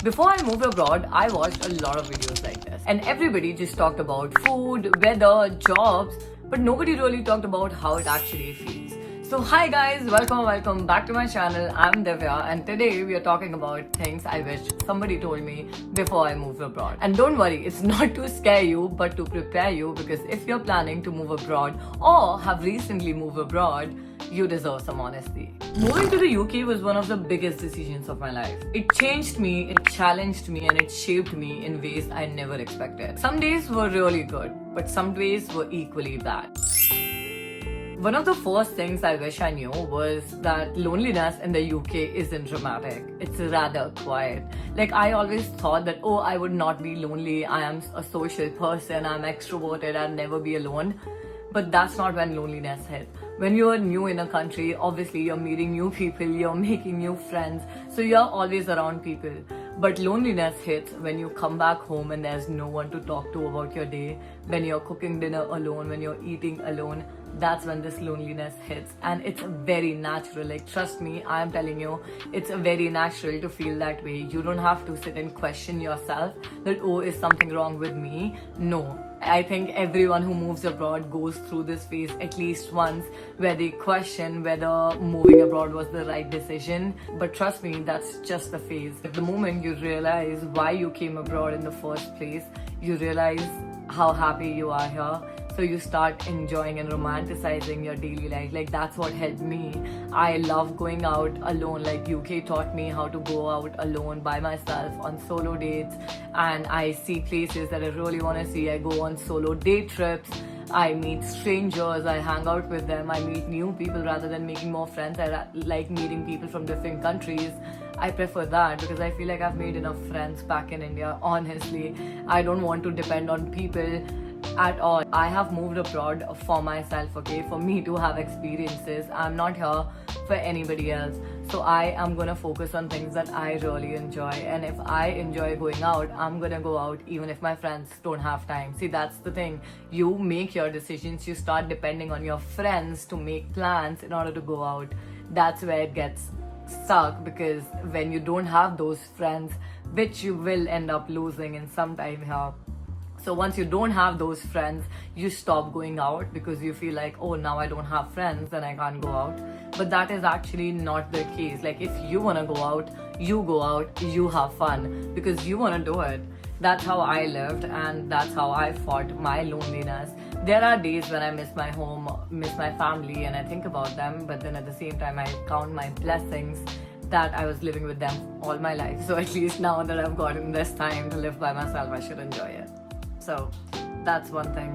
Before I moved abroad, I watched a lot of videos like this, and everybody just talked about food, weather, jobs, but nobody really talked about how it actually feels. So hi guys, welcome back to my channel. I'm Divya, and today we are talking about things I wish somebody told me before I moved abroad. And don't worry, it's not to scare you but to prepare you, because if you're planning to move abroad or have recently moved abroad, you deserve some honesty. Moving to the UK was one of the biggest decisions of my life. It changed me, it challenged me, and it shaped me in ways I never expected. Some days were really good, but some days were equally bad. One of the first things I wish I knew was that loneliness in the UK isn't dramatic. It's rather quiet. Like, I always thought that, oh, I would not be lonely. I am a social person. I'm extroverted. I'll never be alone. But that's not when loneliness hit. When you're new in a country, obviously you're meeting new people, you're making new friends, so you're always around people. But loneliness hits when you come back home and there's no one to talk to about your day, when you're cooking dinner alone, when you're eating alone. That's when this loneliness hits, and it's very natural. Like, trust me, I am telling you, it's very natural to feel that way. You don't have to sit and question yourself that, oh, is something wrong with me? No. I think everyone who moves abroad goes through this phase at least once, where they question whether moving abroad was the right decision. But trust me, that's just the phase. At the moment you realize why you came abroad in the first place, you realize how happy you are here. So you start enjoying and romanticizing your daily life. Like, that's what helped me. I love going out alone. Like, UK taught me how to go out alone by myself on solo dates, and I see places that I really want to see. I go on solo day trips. I meet strangers, I hang out with them, I meet new people rather than making more friends. I like meeting people from different countries. I prefer that because I feel like I've made enough friends back in India. Honestly, I don't want to depend on people at all. I have moved abroad for myself, okay, for me to have experiences. I'm not here for anybody else. So I am gonna focus on things that I really enjoy, and if I enjoy going out, I'm gonna go out even if my friends don't have time. See, that's the thing. You make your decisions, you start depending on your friends to make plans in order to go out. That's where it gets stuck, because when you don't have those friends, which you will end up losing in some time here. So once you don't have those friends, you stop going out because you feel like, oh, now I don't have friends, then I can't go out. But that is actually not the case. Like, if you want to go out, you have fun because you want to do it. That's how I lived, and that's how I fought my loneliness. There are days when I miss my home, miss my family, and I think about them, but then at the same time I count my blessings that I was living with them all my life. So at least now that I've gotten this time to live by myself, I should enjoy it. So that's one thing.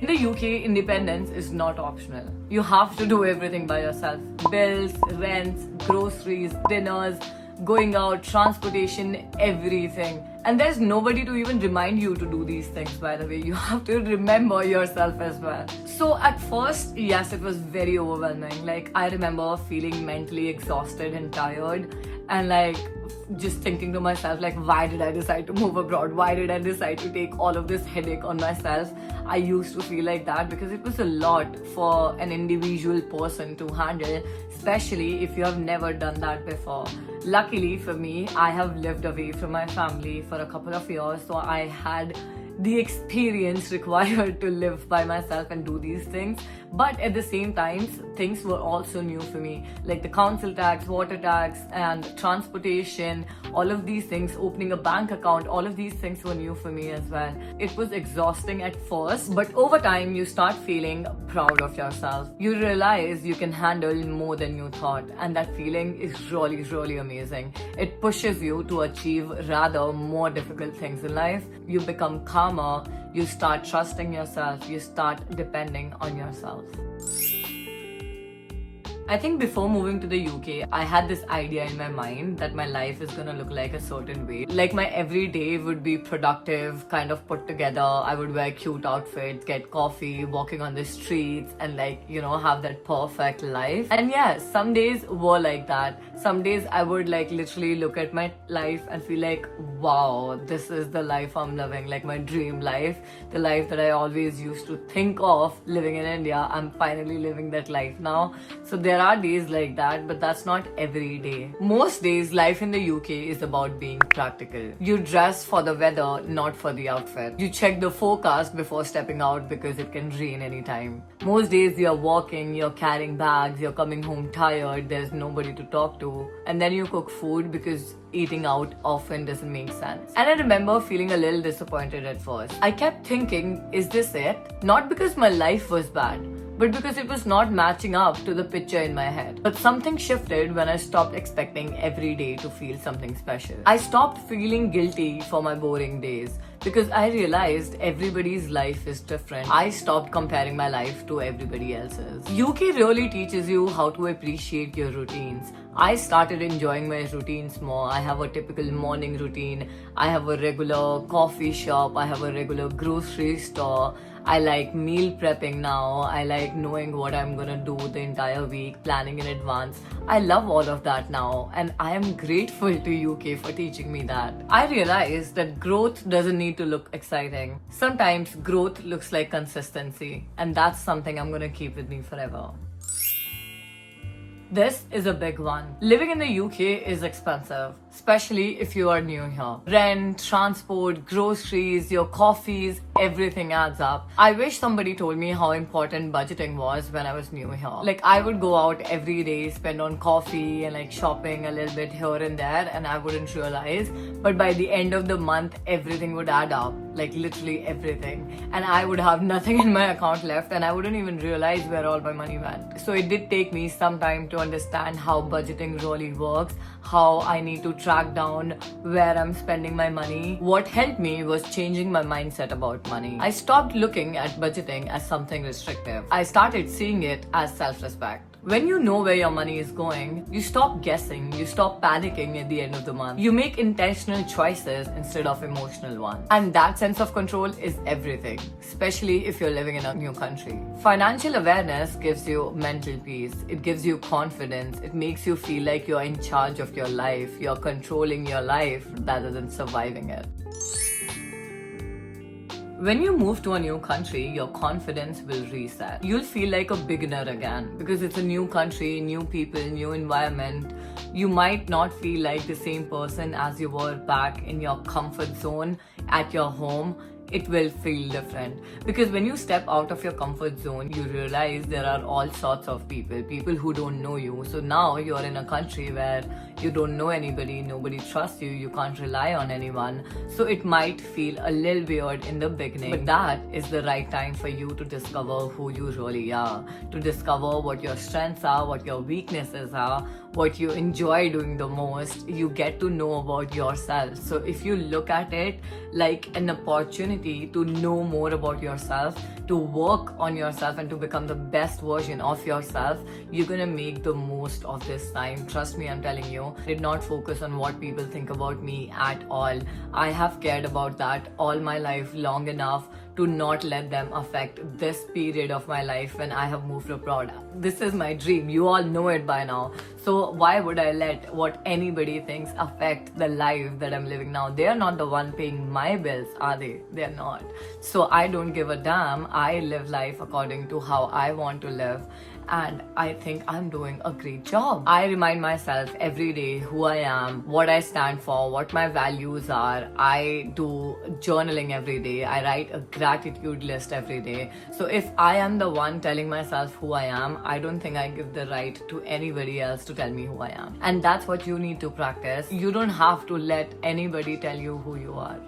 In the UK, independence is not optional. You have to do everything by yourself. Bills, rents, groceries, dinners, going out, transportation, everything. And there's nobody to even remind you to do these things, by the way. You have to remember yourself as well. So at first, yes, it was very overwhelming. Like, I remember feeling mentally exhausted and tired, and like just thinking to myself, like, why did I decide to move abroad? Why did I decide to take all of this headache on myself? I used to feel like that because it was a lot for an individual person to handle, especially if you have never done that before. Luckily for me, I have lived away from my family for a couple of years, so I had the experience required to live by myself and do these things. But at the same time, things were also new for me, like the council tax, water tax, and transportation. All of these things, opening a bank account, all of these things were new for me as well. It was exhausting at first, but over time you start feeling proud of yourself. You realize you can handle more than you thought, and that feeling is really, really amazing. It pushes you to achieve rather more difficult things in life. You become calmer, you start trusting yourself, you start depending on yourself. I think before moving to the UK, I had this idea in my mind that my life is gonna look like a certain way. Like, my everyday would be productive, kind of put together. I would wear cute outfits, get coffee, walking on the streets, and like, you know, have that perfect life. And yeah, some days were like that. Some days I would like literally look at my life and feel like, wow, this is the life I'm living, like my dream life, the life that I always used to think of living in India. I'm finally living that life now. So there there are days like that, but that's not every day. Most days, life in the UK is about being practical. You dress for the weather, not for the outfit. You check the forecast before stepping out because it can rain anytime. Most days you're walking, you're carrying bags, you're coming home tired, there's nobody to talk to, and then you cook food because eating out often doesn't make sense. And I remember feeling a little disappointed at first. I kept thinking, is this it? Not because my life was bad, but because it was not matching up to the picture in my head. But something shifted when I stopped expecting every day to feel something special. I stopped feeling guilty for my boring days because I realized everybody's life is different. I stopped comparing my life to everybody else's. UK really teaches you how to appreciate your routines. I started enjoying my routines more. I have a typical morning routine. I have a regular coffee shop. I have a regular grocery store. I like meal prepping now. I like knowing what I'm gonna do the entire week, planning in advance. I love all of that now, and I am grateful to UK for teaching me that. I realized that growth doesn't need to look exciting. Sometimes growth looks like consistency, and that's something I'm gonna keep with me forever. This is a big one. Living in the UK is expensive, especially if you are new here. Rent, transport, groceries, your coffees, everything adds up. I wish somebody told me how important budgeting was when I was new here. Like, I would go out every day, spend on coffee and like shopping a little bit here and there, and I wouldn't realize. But by the end of the month, everything would add up. Like literally everything. And I would have nothing in my account left, and I wouldn't even realize where all my money went. So it did take me some time to understand how budgeting really works, how I need to track down where I'm spending my money. What helped me was changing my mindset about money. I stopped looking at budgeting as something restrictive. I started seeing it as self-respect. When you know where your money is going, you stop guessing, you stop panicking at the end of the month. You make intentional choices instead of emotional ones. And that sense of control is everything, especially if you're living in a new country. Financial awareness gives you mental peace. It gives you confidence. It makes you feel like you're in charge of your life. You're controlling your life rather than surviving it. When you move to a new country, your confidence will reset. You'll feel like a beginner again because it's a new country, new people, new environment. You might not feel like the same person as you were back in your comfort zone at your home. It will feel different because when you step out of your comfort zone, you realize there are all sorts of people who don't know you. So now you're in a country where you don't know anybody, nobody trusts you, you can't rely on anyone. So it might feel a little weird in the beginning, but that is the right time for you to discover who you really are, to discover what your strengths are, what your weaknesses are, what you enjoy doing the most. You get to know about yourself. So if you look at it like an opportunity to know more about yourself, to work on yourself and to become the best version of yourself, you're gonna make the most of this time. Trust me, I'm telling you. I did not focus on what people think about me at all. I have cared about that all my life long enough to not let them affect this period of my life when I have moved abroad. This is my dream. You all know it by now. So why would I let what anybody thinks affect the life that I'm living now? They are not the one paying my bills, are they? They're not. So I don't give a damn. I live life according to how I want to live. And I think I'm doing a great job. I remind myself every day who I am, what I stand for, what my values are. I do journaling every day. I write a gratitude list every day. So if I am the one telling myself who I am, I don't think I give the right to anybody else to tell me who I am. And that's what you need to practice. You don't have to let anybody tell you who you are.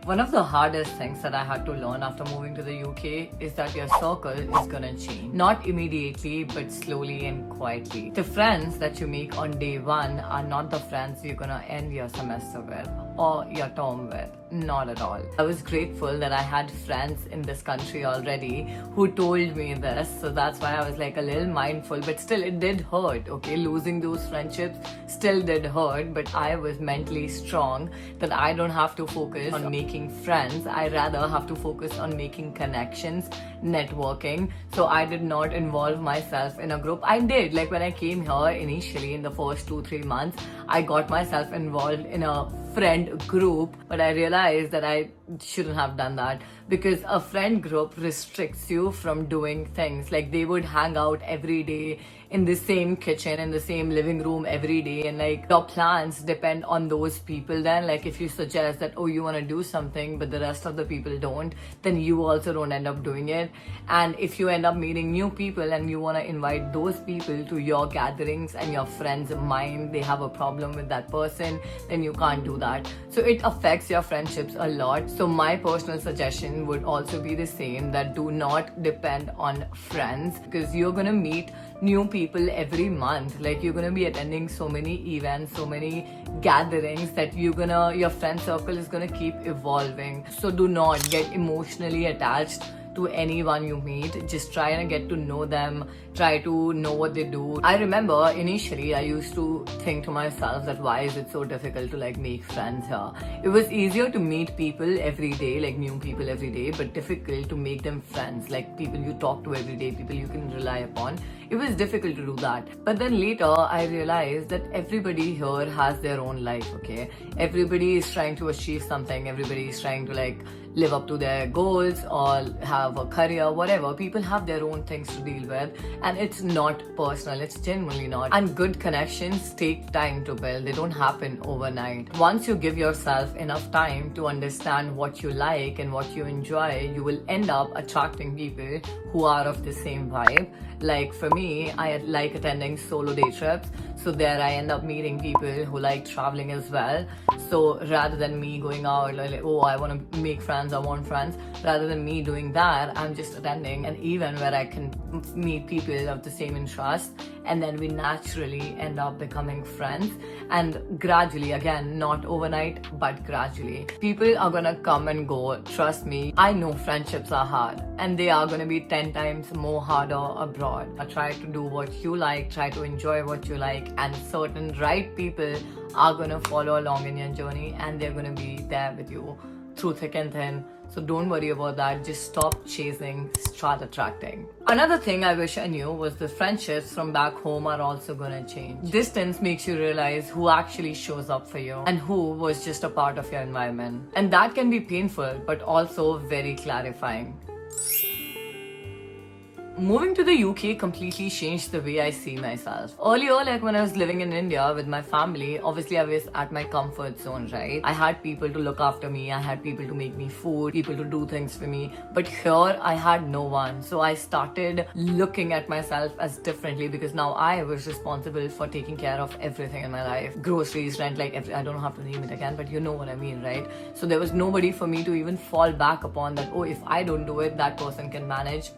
One of the hardest things that I had to learn after moving to the UK is that your circle is gonna change. Not immediately, but slowly and quietly. The friends that you make on day one are not the friends you're gonna end your semester with or your term with. Not at all. I was grateful that I had friends in this country already who told me this. So that's why I was like a little mindful, but still it did hurt, okay? Losing those friendships still did hurt, but I was mentally strong that I don't have to focus on making making friends. I rather have to focus on making connections, networking. So I did not involve myself in a group. I did, like when I came here initially in the first 2-3 months, I got myself involved in a friend group, but I realized that I shouldn't have done that, because a friend group restricts you from doing things. Like they would hang out every day in the same kitchen, in the same living room every day, and like your plans depend on those people. Then like if you suggest that, oh, you want to do something but the rest of the people don't, then you also don't end up doing it. And if you end up meeting new people and you want to invite those people to your gatherings and your friends mind they have a problem with that person, then you can't do that. So it affects your friendships a lot. So my personal suggestion would also be the same, that do not depend on friends, because you're gonna meet new people every month. Like you're gonna be attending so many events, so many gatherings, that your friend circle is gonna keep evolving. So do not get emotionally attached to anyone you meet. Just try and get to know them, try to know what they do. I remember initially I used to think to myself that why is it so difficult to like make friends here. It was easier to meet people every day, like new people every day, but difficult to make them friends, like people you talk to every day, people you can rely upon. It was difficult to do that. But then later I realized that everybody here has their own life, okay? Everybody is trying to achieve something, everybody is trying to like live up to their goals or have a career, whatever. People have their own things to deal with, and it's not personal, it's genuinely not. And good connections take time to build, they don't happen overnight. Once you give yourself enough time to understand what you like and what you enjoy, you will end up attracting people who are of the same vibe. Like for me, I like attending solo day trips, so there I end up meeting people who like traveling as well. So rather than me going out like, oh, I want to make friends, I want friends, rather than me doing that, I'm just attending an event where I can meet people of the same interest, and then we naturally end up becoming friends. And gradually, again, not overnight, but gradually, people are gonna come and go. Trust me, I know friendships are hard, and they are gonna be 10 times more harder abroad. Try to do what you like, try to enjoy what you like, and certain right people are gonna follow along in your journey, and they're gonna be there with you through thick and thin. So don't worry about that. Just stop chasing, start attracting. Another thing I wish I knew was the friendships from back home are also gonna change. Distance makes you realize who actually shows up for you and who was just a part of your environment. And that can be painful, but also very clarifying. Moving to the UK completely changed the way I see myself. Earlier, like when I was living in India with my family, obviously I was at my comfort zone, right? I had people to look after me, I had people to make me food, people to do things for me. But here, I had no one. So I started looking at myself as differently, because now I was responsible for taking care of everything in my life. Groceries, rent, like I don't have to name it again, but you know what I mean, right? So there was nobody for me to even fall back upon that, oh, if I don't do it, that person can manage.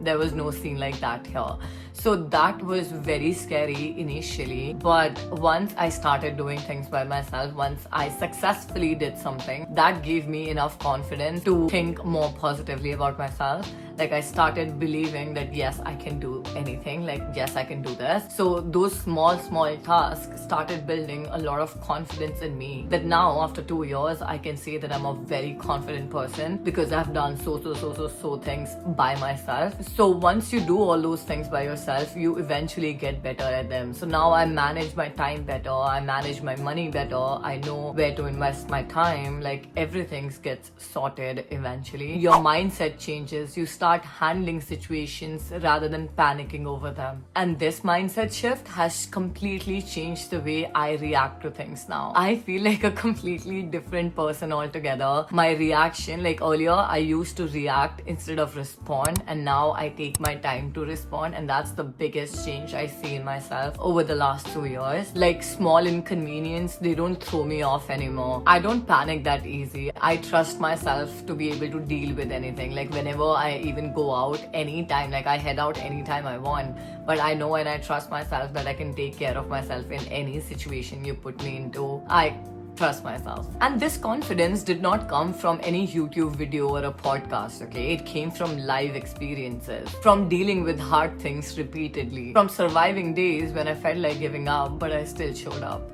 There was no scene like that here. So that was very scary initially, but once I started doing things by myself, once I successfully did something, that gave me enough confidence to think more positively about myself. Like I started believing that yes, I can do anything, like yes, I can do this. So those small tasks started building a lot of confidence in me, that now after 2 years I can say that I'm a very confident person, because I've done so things by myself. So once you do all those things by yourself, you eventually get better at them. So now I manage my time better, I manage my money better, I know where to invest my time, like everything gets sorted eventually. Your mindset changes, you start handling situations rather than panicking over them. And this mindset shift has completely changed the way I react to things now. I feel like a completely different person altogether. My reaction, like earlier, I used to react instead of respond, and now I take my time to respond, and that's the biggest change I see in myself over the last 2 years. Like small inconvenience, they don't throw me off anymore. I don't panic that easy. I trust myself to be able to deal with anything. Like whenever I even go out anytime, like I head out anytime I want, but I know and I trust myself that I can take care of myself in any situation you put me into. I trust myself. And this confidence did not come from any YouTube video or a podcast, okay? It came from live experiences, from dealing with hard things repeatedly, from surviving days when I felt like giving up, but I still showed up.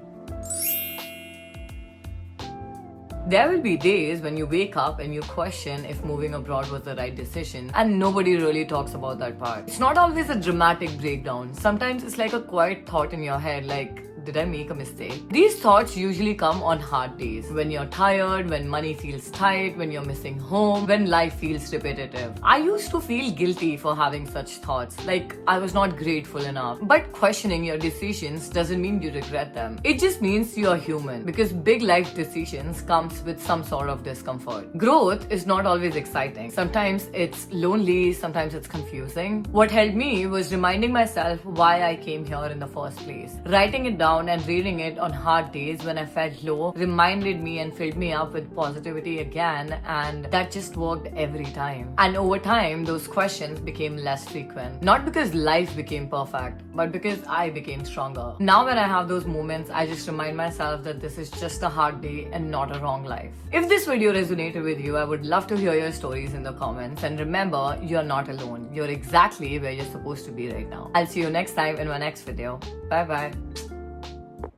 There will be days when you wake up and you question if moving abroad was the right decision, and nobody really talks about that part. It's not always a dramatic breakdown. Sometimes it's like a quiet thought in your head, like, did I make a mistake? These thoughts usually come on hard days, when you're tired, when money feels tight, when you're missing home, when life feels repetitive. I used to feel guilty for having such thoughts, like I was not grateful enough. But questioning your decisions doesn't mean you regret them. It just means you're human, because big life decisions comes with some sort of discomfort. Growth is not always exciting. Sometimes it's lonely, sometimes it's confusing. What helped me was reminding myself why I came here in the first place. Writing it down and reading it on hard days when I felt low reminded me and filled me up with positivity again, and that just worked every time. And over time, those questions became less frequent. Not because life became perfect, but because I became stronger. Now when I have those moments, I just remind myself that this is just a hard day and not a wrong life. If this video resonated with you, I would love to hear your stories in the comments. And remember, you're not alone. You're exactly where you're supposed to be right now. I'll see you next time in my next video. Bye bye.